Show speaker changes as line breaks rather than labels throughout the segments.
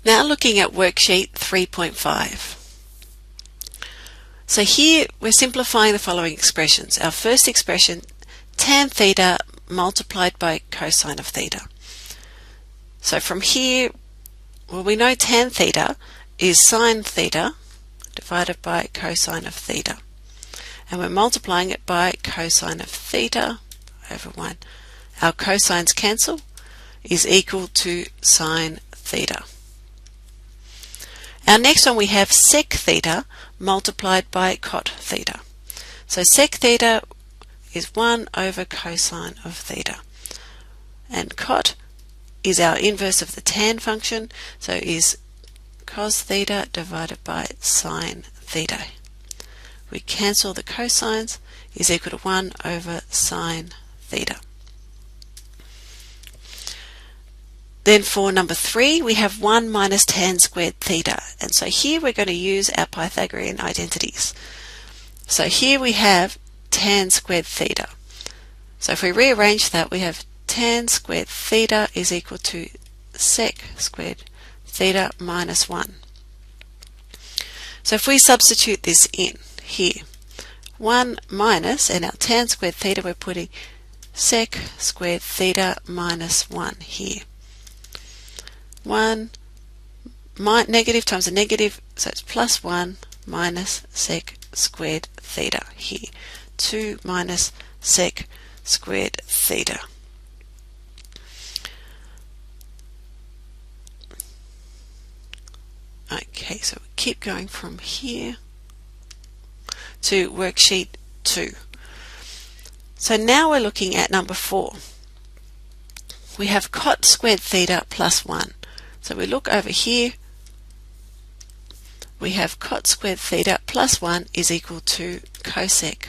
Now looking at worksheet 3.5. So here we're simplifying the following expressions. Our first expression, tan theta multiplied by cosine of theta. So from here, well, we know tan theta is sine theta divided by cosine of theta. And we're multiplying it by cosine of theta over 1. Our cosines cancel, is equal to sine theta. Our next one, we have sec theta multiplied by cot theta. So sec theta is 1 over cosine of theta. And cot is our inverse of the tan function, so is cos theta divided by sine theta. We cancel the cosines, is equal to 1 over sine theta. Then for number 3, we have 1 minus tan squared theta. And so here we're going to use our Pythagorean identities. So here we have tan squared theta. So if we rearrange that, we have tan squared theta is equal to sec squared theta minus 1. So if we substitute this in here, 1 minus, and our tan squared theta, we're putting sec squared theta minus 1 here. 1 negative times a negative, so it's plus 1 minus sec squared theta here. 2 minus sec squared theta. Okay, so we keep going from here to worksheet 2. So now we're looking at number 4. We have cot squared theta plus 1. So we look over here, we have cot squared theta plus 1 is equal to cosec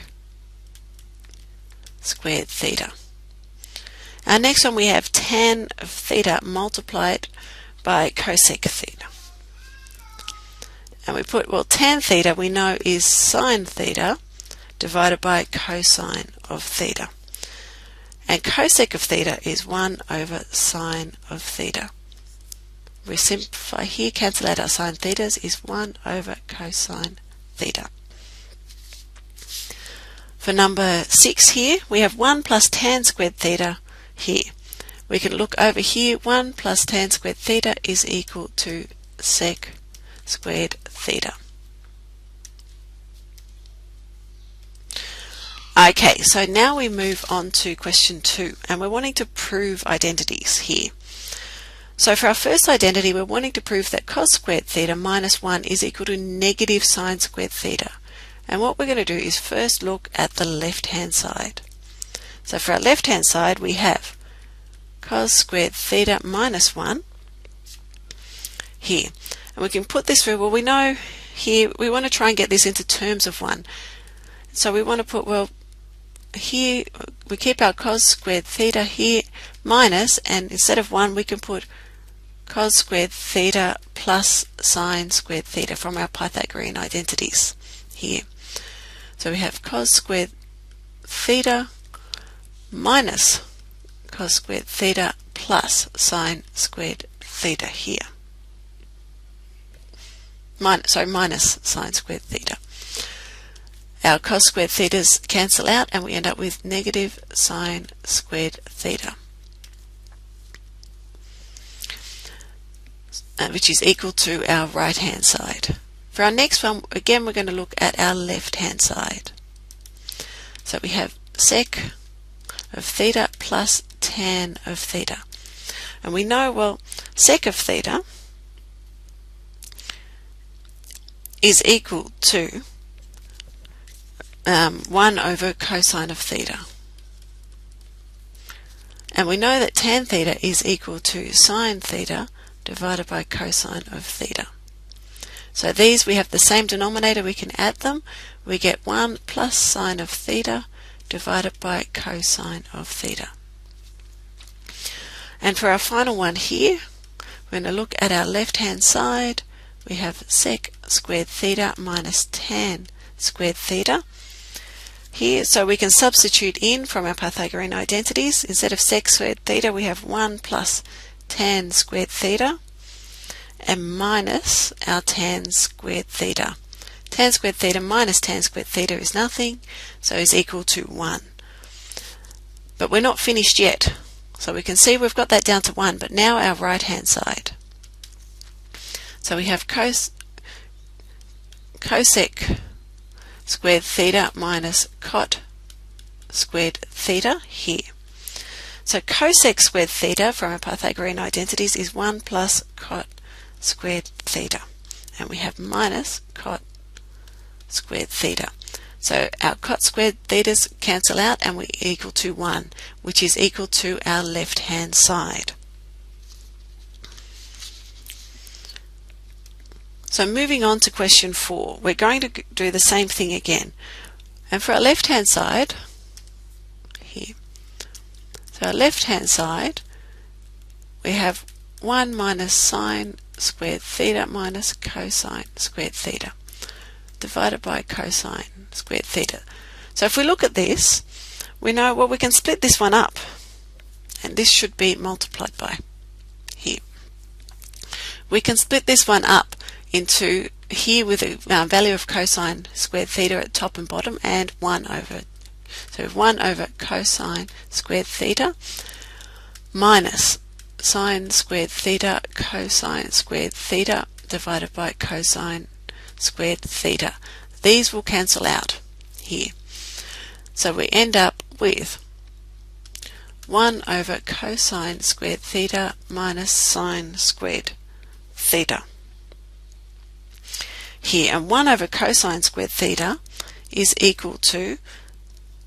squared theta. Our next one, we have tan of theta multiplied by cosec theta. And we put, well, tan theta we know is sine theta divided by cosine of theta. And cosec of theta is 1 over sine of theta. We simplify here, cancel out our sine thetas, is 1 over cosine theta. For number 6 here, we have 1 plus tan squared theta here. We can look over here, 1 plus tan squared theta is equal to sec squared theta. Okay, so now we move on to question 2, and we're wanting to prove identities here. So for our first identity, we're wanting to prove that cos squared theta minus 1 is equal to negative sine squared theta. And what we're going to do is first look at the left-hand side. So for our left-hand side, we have cos squared theta minus 1 here. And we can put this through, well, we know here we want to try and get this into terms of 1. So we want to put, well, here we keep our cos squared theta here minus, and instead of 1 we can put cos squared theta plus sine squared theta from our Pythagorean identities here. So we have cos squared theta minus cos squared theta plus sine squared theta here. Minus sine squared theta. Our cos squared thetas cancel out and we end up with negative sine squared theta, which is equal to our right hand side. For our next one, again we're going to look at our left hand side. So we have sec of theta plus tan of theta. And we know, well, sec of theta is equal to 1 over cosine of theta. And we know that tan theta is equal to sine theta divided by cosine of theta. So these, we have the same denominator, we can add them. We get 1 plus sine of theta divided by cosine of theta. And for our final one here, we're going to look at our left hand side. We have sec squared theta minus tan squared theta here, so we can substitute in from our Pythagorean identities. Instead of sec squared theta, we have 1 plus tan squared theta, and minus our tan squared theta. Tan squared theta minus tan squared theta is nothing, so is equal to 1. But we're not finished yet. So we can see we've got that down to 1, but now our right hand side. So we have cosec squared theta minus cot squared theta here. So cosec squared theta from our Pythagorean identities is 1 plus cot squared theta. And we have minus cot squared theta. So our cot squared thetas cancel out and we equal to 1, which is equal to our left hand side. So moving on to question 4, we're going to do the same thing again. And for our left hand side, here, so our left hand side, we have 1 minus sine squared theta minus cosine squared theta divided by cosine squared theta. So if we look at this, we know, well, we can split this one up, and this should be multiplied by here. We can split this one up into here with a value of cosine squared theta at top and bottom, and 1 over. So 1 over cosine squared theta minus sine squared theta cosine squared theta divided by cosine squared theta. These will cancel out here. So we end up with 1 over cosine squared theta minus sine squared theta here. And 1 over cosine squared theta is equal to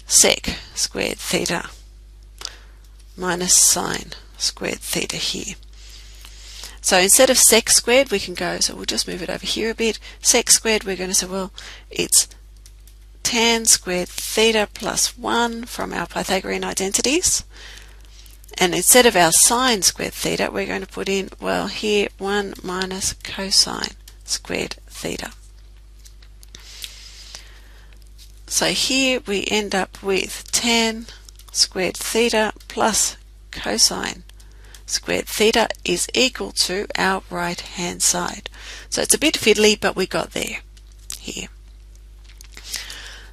sec squared theta minus sine squared theta here. So instead of sec squared, we can go, so we'll just move it over here a bit. Sec squared, we're going to say, well, it's tan squared theta plus 1 from our Pythagorean identities. And instead of our sine squared theta, we're going to put in, well, here 1 minus cosine squared theta. So here we end up with tan squared theta plus cosine squared theta is equal to our right hand side. So it's a bit fiddly, but we got there here.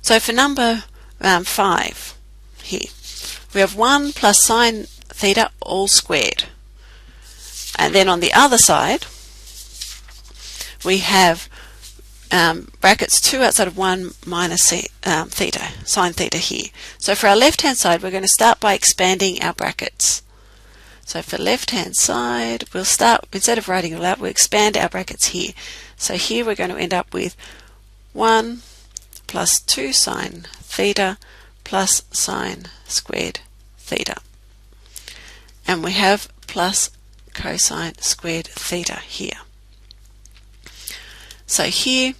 So for number 5 here, we have 1 plus sine theta all squared. And then on the other side, we have brackets 2 outside of 1 minus theta, sine theta here. So for our left hand side, we're going to start by expanding our brackets. So for left hand side, we'll start, instead of writing it out, we'll expand our brackets here. So here we're going to end up with 1 plus 2 sine theta plus sine squared theta. And we have plus cosine squared theta here. So here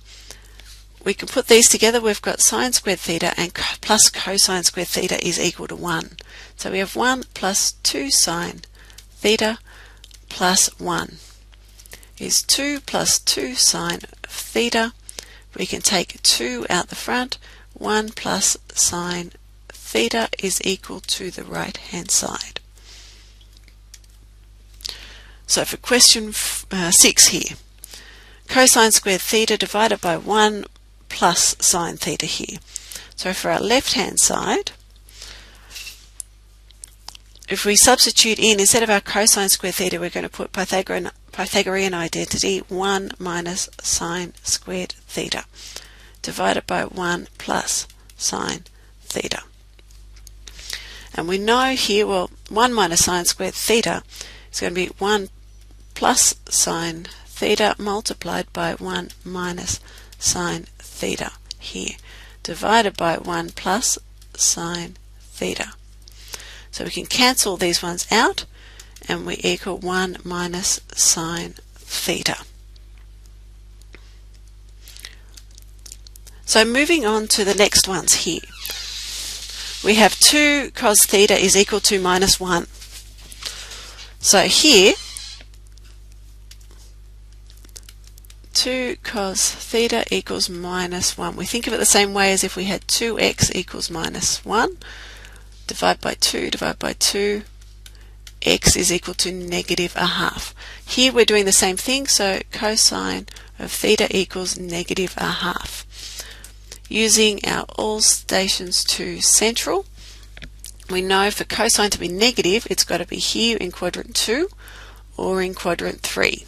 we can put these together. We've got sine squared theta and plus cosine squared theta is equal to 1. So we have 1 plus 2 sine theta plus 1 is 2 plus 2 sine theta. We can take 2 out the front. 1 plus sine theta is equal to the right hand side. So for question 6 here, cosine squared theta divided by 1 plus sine theta here. So for our left hand side, if we substitute in, instead of our cosine squared theta, we're going to put Pythagorean identity 1 minus sine squared theta divided by 1 plus sine theta. And we know here, well, 1 minus sine squared theta is going to be 1 plus sine theta multiplied by 1 minus sine theta here, divided by 1 plus sine theta. So we can cancel these ones out, and we equal 1 minus sine theta. So moving on to the next ones here. We have 2 cos theta is equal to minus 1. So here, 2 cos theta equals minus 1. We think of it the same way as if we had 2x equals minus 1. Divide by 2, x is equal to negative a half. Here we're doing the same thing, so cosine of theta equals negative a half. Using our all stations to central, we know for cosine to be negative, it's got to be here in quadrant 2 or in quadrant 3.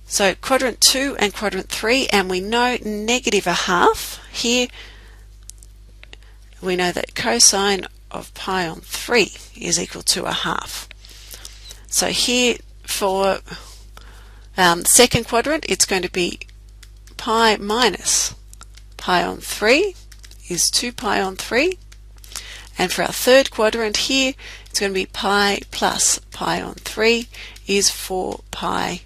So quadrant 2 and quadrant 3, and we know negative a half. Here we know that cosine of pi on 3 is equal to a half. So here for second quadrant, it's going to be pi minus pi on 3 is 2 pi on 3. And for our third quadrant here, it's going to be pi plus pi on 3 is 4 pi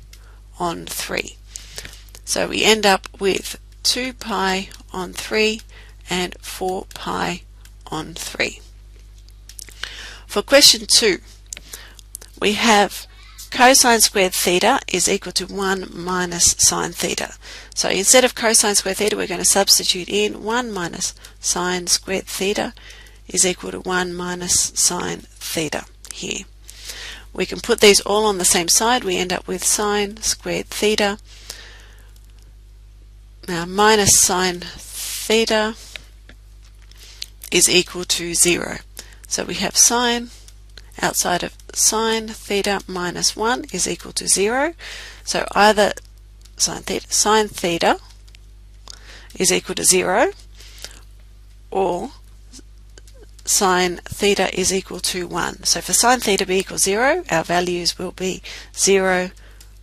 on 3. So we end up with 2 pi on 3 and 4 pi on 3. For question 2, we have cosine squared theta is equal to 1 minus sine theta. So instead of cosine squared theta, we're going to substitute in 1 minus sine squared theta is equal to 1 minus sine theta here. We can put these all on the same side. We end up with sine squared theta minus sine theta is equal to 0. So we have sine outside of sine theta minus 1 is equal to 0. So either sine theta is equal to 0 or sine theta is equal to 1. So for sine theta be equal 0, our values will be 0,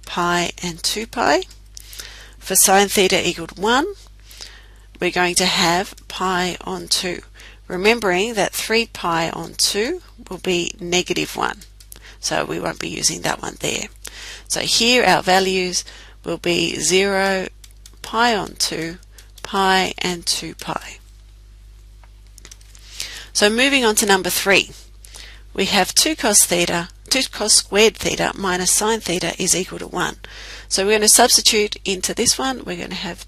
pi and 2 pi. For sine theta equal 1, we're going to have pi on 2. Remembering that 3 pi on 2 will be negative 1. So we won't be using that one there. So here our values will be 0, pi on 2, pi and 2 pi. So moving on to number 3, we have 2 cos squared theta minus sine theta is equal to 1. So we're going to substitute into this one. We're going to have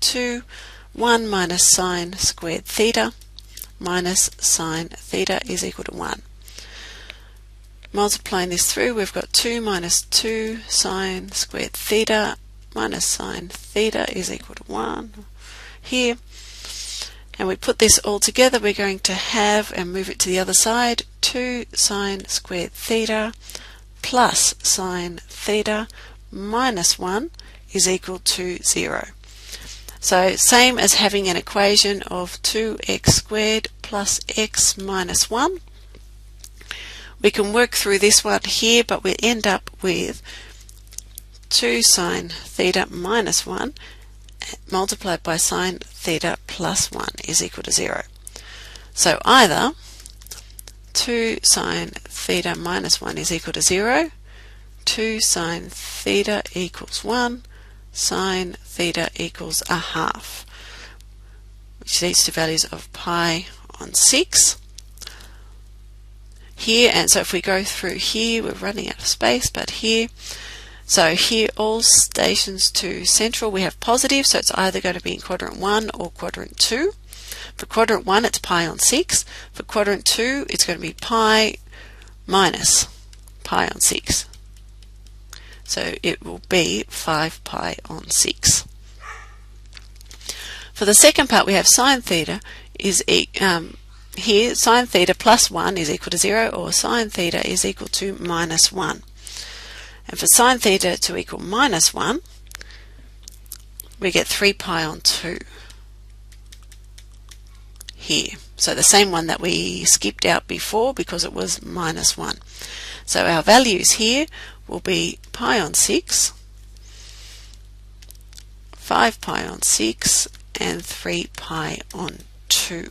1 minus sine squared theta minus sine theta is equal to 1. Multiplying this through, we've got 2 minus 2 sine squared theta minus sine theta is equal to 1 here. And we put this all together, we're going to have, and move it to the other side, 2 sine squared theta plus sine theta minus 1 is equal to 0. So same as having an equation of 2x squared plus x minus 1. We can work through this one here, but we end up with 2 sine theta minus 1 multiplied by sine theta plus 1 is equal to 0. So either 2 sine theta minus 1 is equal to 0, 2 sine theta equals 1, sine theta equals a half, which leads to values of pi on 6 here. And so if we go through here, we're running out of space, but here, so here all stations to central we have positive, so it's either going to be in quadrant 1 or quadrant 2. For quadrant 1 it's pi on 6, for quadrant 2 it's going to be pi minus pi on 6. So it will be 5 pi on 6. For the second part we have sine theta is here sine theta plus 1 is equal to 0, or sine theta is equal to minus 1. And for sine theta to equal minus 1, we get 3 pi on 2 here. So the same one that we skipped out before because it was minus 1. So our values here will be pi on 6, 5 pi on 6, and 3 pi on 2.